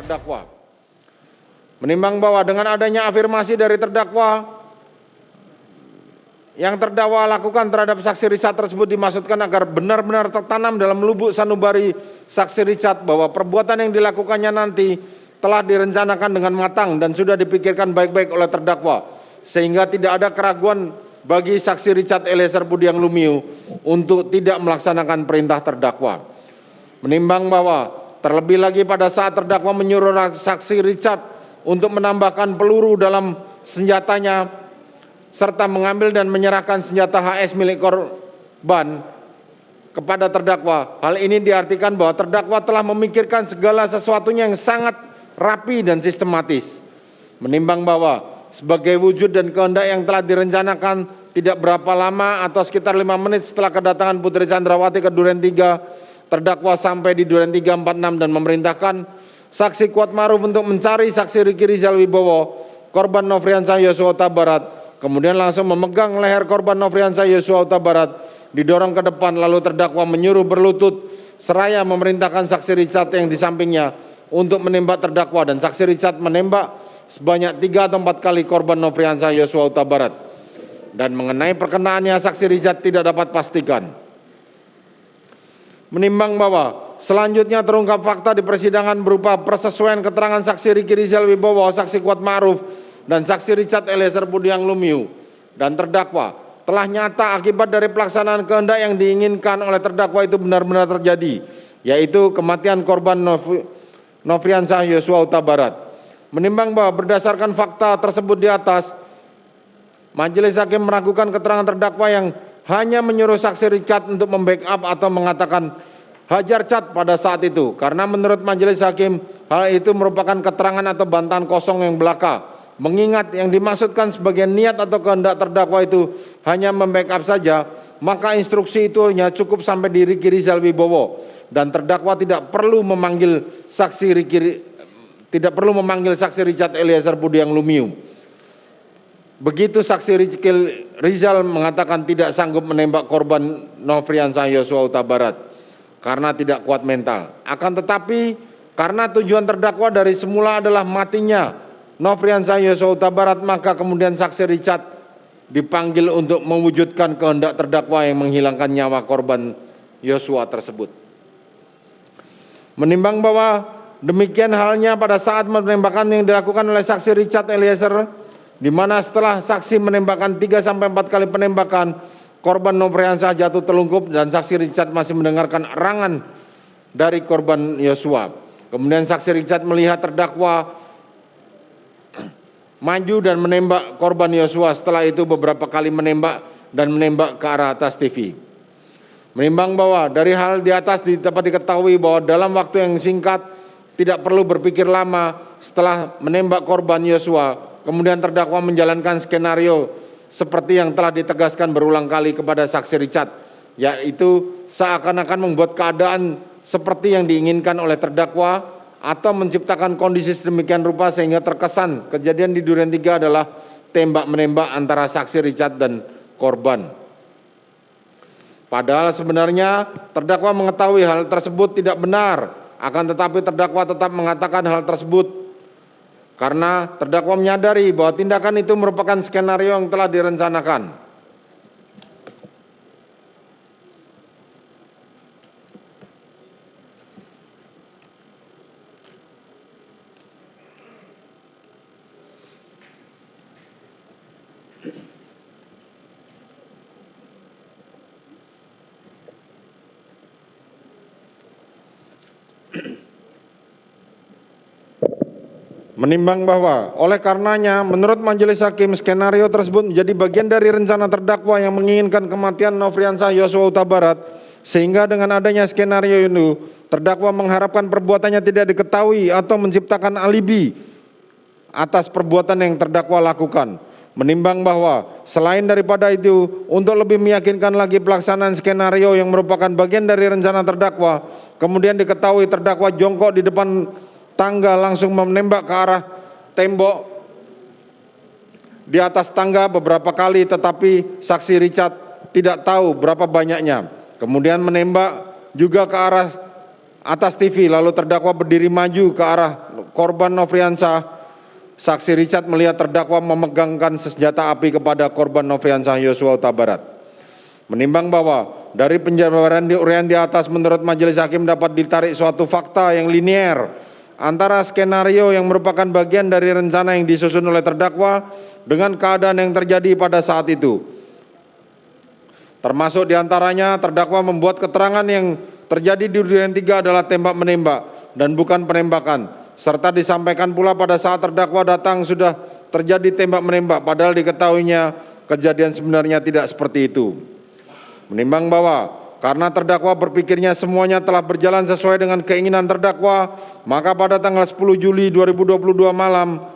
terdakwa. Menimbang bahwa dengan adanya afirmasi dari terdakwa yang terdakwa lakukan terhadap saksi Richard tersebut dimaksudkan agar benar-benar tertanam dalam lubuk sanubari saksi Richard bahwa perbuatan yang dilakukannya nanti telah direncanakan dengan matang dan sudah dipikirkan baik-baik oleh terdakwa, sehingga tidak ada keraguan bagi saksi Richard Eliezer Budiang Lumiu untuk tidak melaksanakan perintah terdakwa. Menimbang bahwa terlebih lagi pada saat terdakwa menyuruh saksi Richard untuk menambahkan peluru dalam senjatanya serta mengambil dan menyerahkan senjata HS milik korban kepada terdakwa. Hal ini diartikan bahwa terdakwa telah memikirkan segala sesuatunya yang sangat rapi dan sistematis. Menimbang bahwa sebagai wujud dan kehendak yang telah direncanakan tidak berapa lama atau sekitar 5 menit setelah kedatangan Putri Chandrawati ke Duren 3, terdakwa sampai di Duren 346 dan memerintahkan saksi Kuatmaruf untuk mencari saksi Riki Rizal Wibowo, korban Nofriansah Yosua Huta Barat. Kemudian langsung memegang leher korban Nofriansah Yosua Huta Barat, didorong ke depan, lalu terdakwa menyuruh berlutut seraya memerintahkan saksi Richard yang di sampingnya untuk menembak terdakwa, dan saksi Richard menembak sebanyak 3 atau 4 kali korban Nofriansah Yosua Huta Barat. Dan mengenai perkenaannya saksi Richard tidak dapat pastikan. Menimbang bahwa selanjutnya terungkap fakta di persidangan berupa persesuaian keterangan saksi Riki Rizal Wibowo, saksi Kuatmaruf, dan saksi Richard Eliezer Budiang Lumiu dan terdakwa telah nyata akibat dari pelaksanaan kehendak yang diinginkan oleh terdakwa itu benar-benar terjadi, yaitu kematian korban Nofriansah Yosua Huta Barat. Menimbang bahwa berdasarkan fakta tersebut di atas, majelis hakim meragukan keterangan terdakwa yang hanya menyuruh saksi Richard untuk membackup atau mengatakan hajar cat pada saat itu, karena menurut majelis hakim hal itu merupakan keterangan atau bantahan kosong yang belaka. Mengingat yang dimaksudkan sebagai niat atau kehendak terdakwa itu hanya membackup saja, maka instruksi itu hanya cukup sampai di Riki Rizal Wibowo dan terdakwa tidak perlu memanggil saksi Richard Eliezer Budiang Lumiu. Begitu saksi Riki Rizal mengatakan tidak sanggup menembak korban Nofriansah Yosua Huta Barat karena tidak kuat mental. Akan tetapi karena tujuan terdakwa dari semula adalah matinya Nofriansah Yosua Huta Barat, maka kemudian saksi Richard dipanggil untuk mewujudkan kehendak terdakwa yang menghilangkan nyawa korban Yosua tersebut. Menimbang bahwa demikian halnya pada saat penembakan yang dilakukan oleh saksi Richard Eliezer, di mana setelah saksi menembakkan 3 sampai 4 kali penembakan, korban Nofriansah jatuh telungkup dan saksi Richard masih mendengarkan erangan dari korban Yosua. Kemudian saksi Richard melihat terdakwa maju dan menembak korban Yosua, setelah itu beberapa kali menembak dan menembak ke arah atas TV. Menimbang bahwa dari hal di atas dapat diketahui bahwa dalam waktu yang singkat, tidak perlu berpikir lama setelah menembak korban Yosua, kemudian terdakwa menjalankan skenario seperti yang telah ditegaskan berulang kali kepada saksi Richard, yaitu seakan-akan membuat keadaan seperti yang diinginkan oleh terdakwa atau menciptakan kondisi sedemikian rupa sehingga terkesan kejadian di Duren 3 adalah tembak-menembak antara saksi Richard dan korban. Padahal sebenarnya terdakwa mengetahui hal tersebut tidak benar, akan tetapi terdakwa tetap mengatakan hal tersebut karena terdakwa menyadari bahwa tindakan itu merupakan skenario yang telah direncanakan. Menimbang bahwa oleh karenanya menurut majelis hakim skenario tersebut menjadi bagian dari rencana terdakwa yang menginginkan kematian Nofriansah Yosua Huta Barat, sehingga dengan adanya skenario itu terdakwa mengharapkan perbuatannya tidak diketahui atau menciptakan alibi atas perbuatan yang terdakwa lakukan. Menimbang bahwa selain daripada itu untuk lebih meyakinkan lagi pelaksanaan skenario yang merupakan bagian dari rencana terdakwa, kemudian diketahui terdakwa jongkok di depan tangga langsung menembak ke arah tembok di atas tangga beberapa kali, tetapi saksi Richard tidak tahu berapa banyaknya. Kemudian menembak juga ke arah atas TV, lalu terdakwa berdiri maju ke arah korban Nofriansah, saksi Richard melihat terdakwa memegangkan senjata api kepada korban Nofriansah Yosua Huta Barat. Menimbang bahwa dari penjabaran uraian di atas, menurut majelis hakim dapat ditarik suatu fakta yang linier antara skenario yang merupakan bagian dari rencana yang disusun oleh terdakwa dengan keadaan yang terjadi pada saat itu. Termasuk diantaranya terdakwa membuat keterangan yang terjadi di durian 3 adalah tembak-menembak dan bukan penembakan, serta disampaikan pula pada saat terdakwa datang sudah terjadi tembak-menembak, padahal diketahuinya kejadian sebenarnya tidak seperti itu. Menimbang bahwa karena terdakwa berpikirnya semuanya telah berjalan sesuai dengan keinginan terdakwa, maka pada tanggal 10 Juli 2022 malam,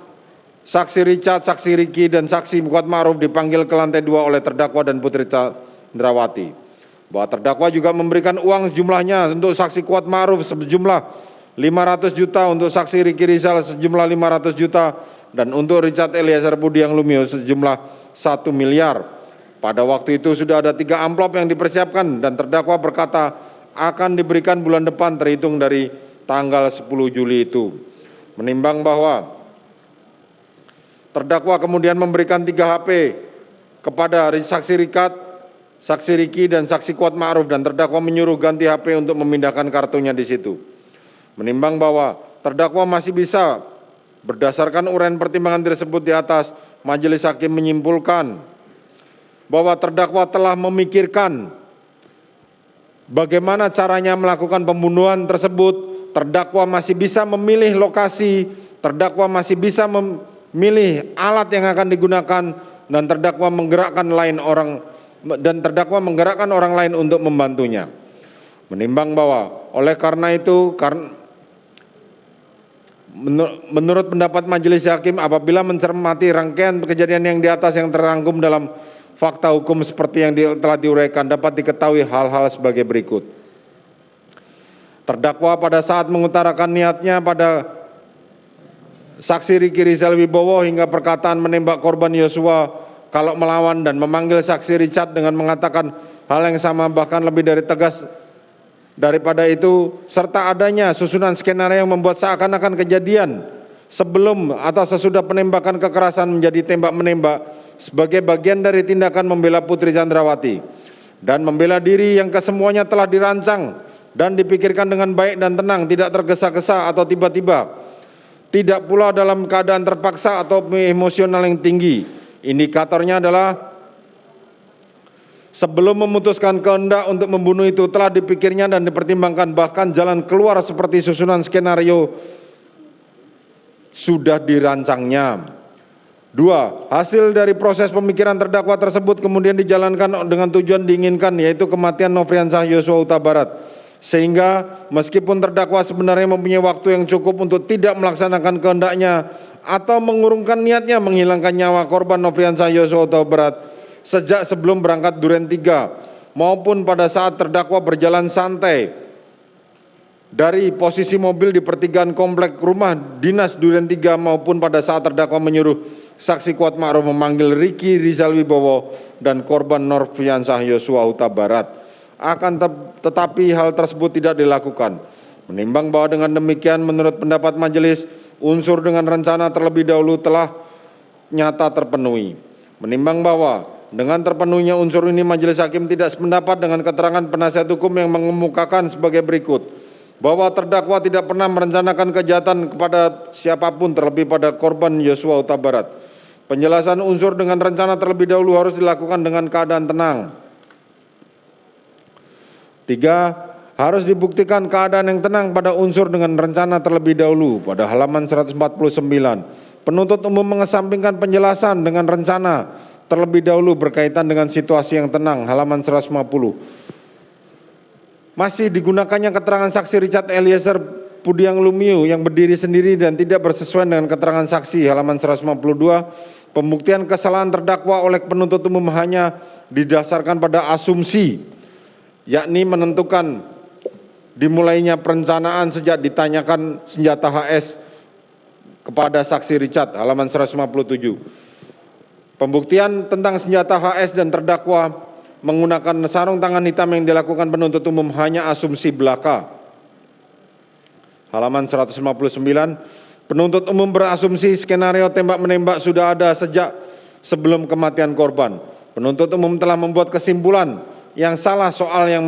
saksi Richard, saksi Ricky, dan saksi Kuatma'ruf dipanggil ke lantai 2 oleh terdakwa dan Putri Chandrawati. Bahwa terdakwa juga memberikan uang sejumlahnya untuk saksi Kuatma'ruf sejumlah 500 juta, untuk saksi Ricky Rizal sejumlah 500 juta, dan untuk Richard Eliezer Budiang Lumiu sejumlah 1 miliar. Pada waktu itu sudah ada 3 amplop yang dipersiapkan dan terdakwa berkata akan diberikan bulan depan terhitung dari tanggal 10 Juli itu. Menimbang bahwa terdakwa kemudian memberikan 3 HP kepada saksi Richard, saksi Ricky, dan saksi Kuatma'ruf, dan terdakwa menyuruh ganti HP untuk memindahkan kartunya di situ. Menimbang bahwa terdakwa masih bisa berdasarkan uraian pertimbangan tersebut di atas, majelis hakim menyimpulkan bahwa terdakwa telah memikirkan bagaimana caranya melakukan pembunuhan tersebut. Terdakwa masih bisa memilih lokasi, terdakwa masih bisa memilih alat yang akan digunakan, dan terdakwa menggerakkan orang lain untuk membantunya. Menimbang bahwa oleh karena itu, menurut pendapat majelis hakim, apabila mencermati rangkaian kejadian yang di atas yang terangkum dalam fakta hukum seperti yang telah diuraikan, dapat diketahui hal-hal sebagai berikut. Terdakwa pada saat mengutarakan niatnya pada saksi Ricky Rizal Wibowo hingga perkataan menembak korban Yosua kalau melawan, dan memanggil saksi Richard dengan mengatakan hal yang sama bahkan lebih dari tegas daripada itu, serta adanya susunan skenario yang membuat seakan-akan kejadian sebelum atau sesudah penembakan kekerasan menjadi tembak-menembak sebagai bagian dari tindakan membela Putri Chandrawati dan membela diri yang kesemuanya telah dirancang dan dipikirkan dengan baik dan tenang, tidak tergesa-gesa atau tiba-tiba, tidak pula dalam keadaan terpaksa atau emosional yang tinggi. Indikatornya adalah sebelum memutuskan kehendak untuk membunuh itu telah dipikirnya dan dipertimbangkan, bahkan jalan keluar seperti susunan skenario sudah dirancangnya. 2. Hasil dari proses pemikiran terdakwa tersebut kemudian dijalankan dengan tujuan diinginkan, yaitu kematian Nofriansah Yosua Huta Barat. Sehingga meskipun terdakwa sebenarnya mempunyai waktu yang cukup untuk tidak melaksanakan kehendaknya atau mengurungkan niatnya menghilangkan nyawa korban Nofriansah Yosua Huta Barat sejak sebelum berangkat Duren 3 maupun pada saat terdakwa berjalan santai dari posisi mobil di pertigaan komplek rumah dinas Duren 3 maupun pada saat terdakwa menyuruh saksi Kuatma'ruf memanggil Ricky Rizal Wibowo dan korban Nofriansah Yosua Huta Barat. Tetapi hal tersebut tidak dilakukan. Menimbang bahwa dengan demikian menurut pendapat majelis, unsur dengan rencana terlebih dahulu telah nyata terpenuhi. Menimbang bahwa dengan terpenuhinya unsur ini, majelis hakim tidak sependapat dengan keterangan penasihat hukum yang mengemukakan sebagai berikut, bahwa terdakwa tidak pernah merencanakan kejahatan kepada siapapun, terlebih pada korban Yosua Huta Barat. Penjelasan unsur dengan rencana terlebih dahulu harus dilakukan dengan keadaan tenang. 3. Harus dibuktikan keadaan yang tenang pada unsur dengan rencana terlebih dahulu. Pada halaman 149, penuntut umum mengesampingkan penjelasan dengan rencana terlebih dahulu berkaitan dengan situasi yang tenang. Halaman 150. Masih digunakannya keterangan saksi Richard Eliezer Budiang Lumiu yang berdiri sendiri dan tidak bersesuaian dengan keterangan saksi. Halaman 152. Pembuktian kesalahan terdakwa oleh penuntut umum hanya didasarkan pada asumsi, yakni menentukan dimulainya perencanaan sejak ditanyakan senjata HS kepada saksi Richard. Halaman 157. Pembuktian tentang senjata HS dan terdakwa menggunakan sarung tangan hitam yang dilakukan penuntut umum hanya asumsi belaka. Halaman 159. Penuntut umum berasumsi skenario tembak-menembak sudah ada sejak sebelum kematian korban. Penuntut umum telah membuat kesimpulan yang salah soal yang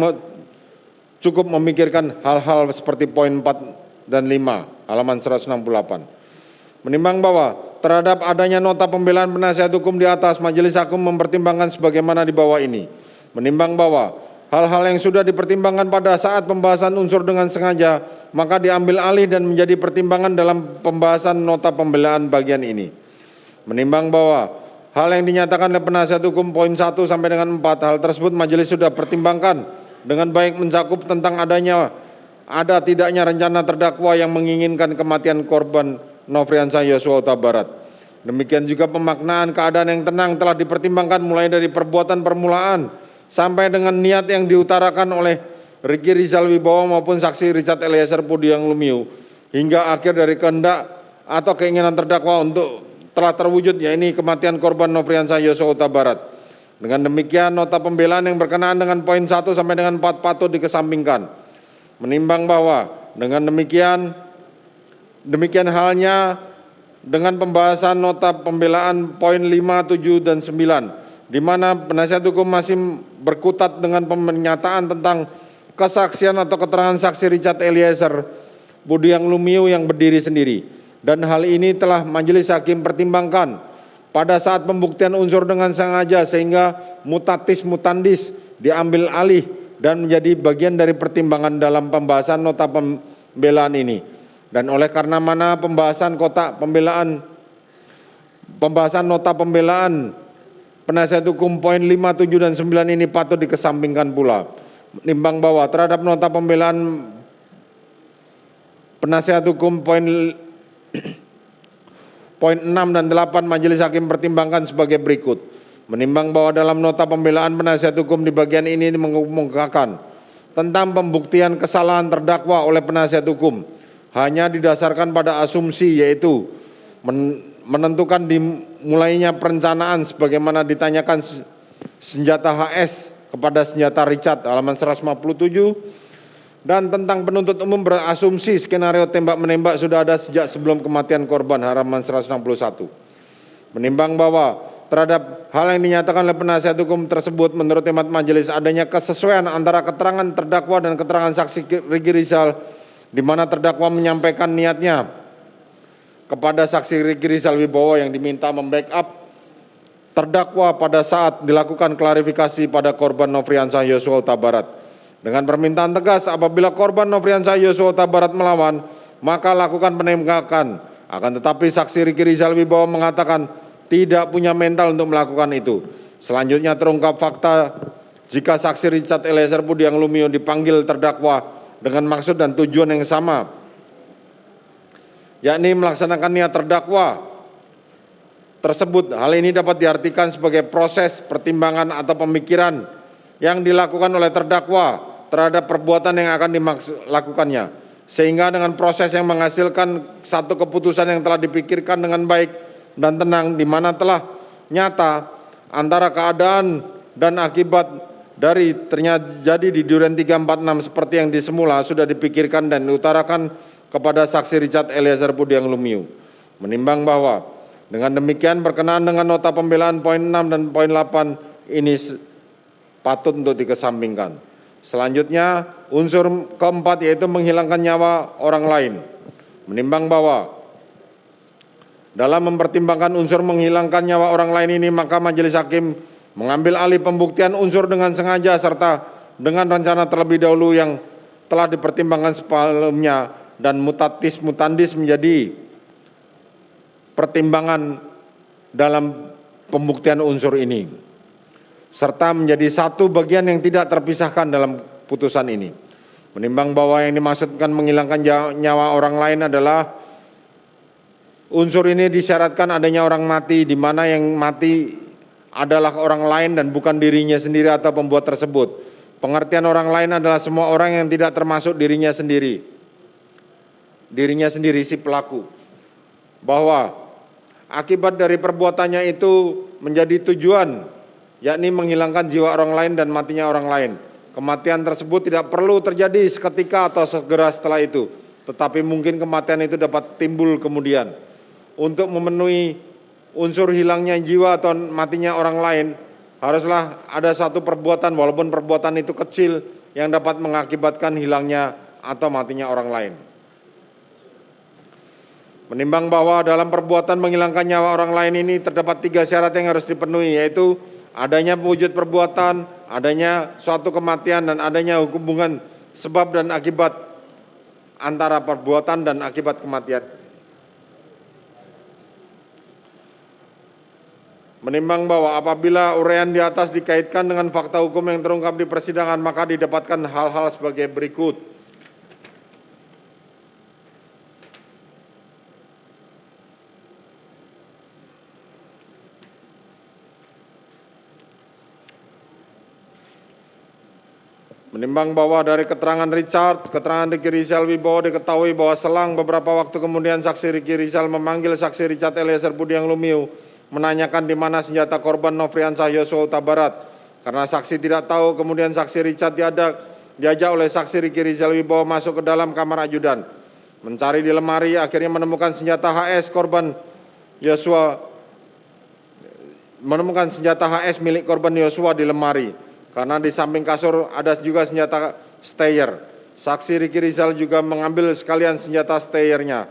cukup memikirkan hal-hal seperti poin 4 dan 5, halaman 168. Menimbang bahwa terhadap adanya nota pembelaan penasihat hukum di atas, Majelis Hakim mempertimbangkan sebagaimana di bawah ini. Menimbang bahwa hal-hal yang sudah dipertimbangkan pada saat pembahasan unsur dengan sengaja, maka diambil alih dan menjadi pertimbangan dalam pembahasan nota pembelaan bagian ini. Menimbang bahwa hal yang dinyatakan oleh penasihat hukum poin 1 sampai dengan 4, hal tersebut majelis sudah pertimbangkan dengan baik mencakup tentang ada tidaknya rencana terdakwa yang menginginkan kematian korban Nofriansah Yosua Huta Barat. Demikian juga pemaknaan keadaan yang tenang telah dipertimbangkan mulai dari perbuatan permulaan sampai dengan niat yang diutarakan oleh Riki Rizal Wibowo maupun saksi Richard Eliezer Pudiang Lumiu hingga akhir dari kehendak atau keinginan terdakwa untuk telah terwujud, yaitu kematian korban Nofriansah Yosua Huta Barat. Dengan demikian, nota pembelaan yang berkenaan dengan poin 1 sampai dengan 4 patut dikesampingkan. Menimbang bahwa dengan demikian halnya dengan pembahasan nota pembelaan poin 5, 7, dan 9, di mana penasihat hukum masih berkutat dengan pernyataan tentang kesaksian atau keterangan saksi Richard Eliezer Pudiang Lumiu yang berdiri sendiri. Dan hal ini telah majelis hakim pertimbangkan pada saat pembuktian unsur dengan sengaja sehingga mutatis mutandis diambil alih dan menjadi bagian dari pertimbangan dalam pembahasan nota pembelaan ini. Dan oleh karena mana pembahasan nota pembelaan penasihat hukum poin 5, 7, dan 9 ini patut dikesampingkan pula. Menimbang bahwa terhadap nota pembelaan penasihat hukum poin 6 dan 8 majelis hakim pertimbangkan sebagai berikut. Menimbang bahwa dalam nota pembelaan penasihat hukum di bagian ini mengemukakan tentang pembuktian kesalahan terdakwa oleh penasihat hukum hanya didasarkan pada asumsi, yaitu menentukan dimulainya perencanaan sebagaimana ditanyakan senjata HS kepada senjata Richard, halaman 157, dan tentang penuntut umum berasumsi skenario tembak-menembak sudah ada sejak sebelum kematian korban, halaman 161. Menimbang bahwa terhadap hal yang dinyatakan oleh penasihat hukum tersebut menurut hemat majelis adanya kesesuaian antara keterangan terdakwa dan keterangan saksi Riki Rizal, di mana terdakwa menyampaikan niatnya kepada saksi Riki Rizal Wibowo yang diminta membackup terdakwa pada saat dilakukan klarifikasi pada korban Nofriansah Yosua Huta Barat dengan permintaan tegas apabila korban Nofriansah Yosua Huta Barat melawan maka lakukan penembakan. Akan tetapi saksi Riki Rizal Wibowo mengatakan tidak punya mental untuk melakukan itu. Selanjutnya terungkap fakta jika saksi Richard Eliezer Pudiang Lumiu dipanggil terdakwa dengan maksud dan tujuan yang sama, yakni melaksanakan niat terdakwa tersebut. Hal ini dapat diartikan sebagai proses pertimbangan atau pemikiran yang dilakukan oleh terdakwa terhadap perbuatan yang akan dilakukannya, sehingga dengan proses yang menghasilkan satu keputusan yang telah dipikirkan dengan baik dan tenang, di mana telah nyata antara keadaan dan akibat dari terjadi di Duren 346 seperti yang disemula sudah dipikirkan dan diutarakan kepada saksi Richard Eliezer Pudiang Lumiu. Menimbang bahwa dengan demikian berkenaan dengan nota pembelaan poin 6 dan poin 8 ini patut untuk dikesampingkan. Selanjutnya unsur keempat yaitu menghilangkan nyawa orang lain. Menimbang bahwa dalam mempertimbangkan unsur menghilangkan nyawa orang lain ini maka majelis hakim mengambil alih pembuktian unsur dengan sengaja serta dengan rencana terlebih dahulu yang telah dipertimbangkan sebelumnya dan mutatis mutandis menjadi pertimbangan dalam pembuktian unsur ini serta menjadi satu bagian yang tidak terpisahkan dalam putusan ini. Menimbang bahwa yang dimaksudkan menghilangkan nyawa orang lain adalah unsur ini disyaratkan adanya orang mati, di mana yang mati adalah orang lain dan bukan dirinya sendiri atau pembuat tersebut. Pengertian orang lain adalah semua orang yang tidak termasuk dirinya sendiri. Dirinya sendiri si pelaku. Bahwa akibat dari perbuatannya itu menjadi tujuan, yakni menghilangkan jiwa orang lain dan matinya orang lain. Kematian tersebut tidak perlu terjadi seketika atau segera setelah itu, tetapi mungkin kematian itu dapat timbul kemudian. Untuk memenuhi unsur hilangnya jiwa atau matinya orang lain, haruslah ada satu perbuatan, walaupun perbuatan itu kecil, yang dapat mengakibatkan hilangnya atau matinya orang lain. Menimbang bahwa dalam perbuatan menghilangkan nyawa orang lain ini terdapat 3 syarat yang harus dipenuhi, yaitu adanya wujud perbuatan, adanya suatu kematian, dan adanya hubungan sebab dan akibat antara perbuatan dan akibat kematian. Menimbang bahwa apabila uraian di atas dikaitkan dengan fakta hukum yang terungkap di persidangan, maka didapatkan hal-hal sebagai berikut. Menimbang bahwa dari keterangan Richard, keterangan Ricky Rizal Wibowo diketahui bahwa selang beberapa waktu kemudian saksi Ricky Rizal memanggil saksi Richard Eliezer Budiang Lumiu menanyakan di mana senjata korban Nofriansah Yosua Huta Barat. Karena saksi tidak tahu, kemudian saksi Richard diajak oleh saksi Ricky Rizal Wibowo masuk ke dalam kamar ajudan. Mencari di lemari, akhirnya menemukan senjata HS korban Yosua, menemukan senjata HS milik korban Yosua di lemari. Karena di samping kasur ada juga senjata stayer. Saksi Ricky Rizal juga mengambil sekalian senjata stayernya.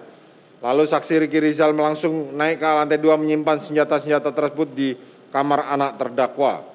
Lalu saksi Ricky Rizal langsung naik ke lantai 2 menyimpan senjata-senjata tersebut di kamar anak terdakwa.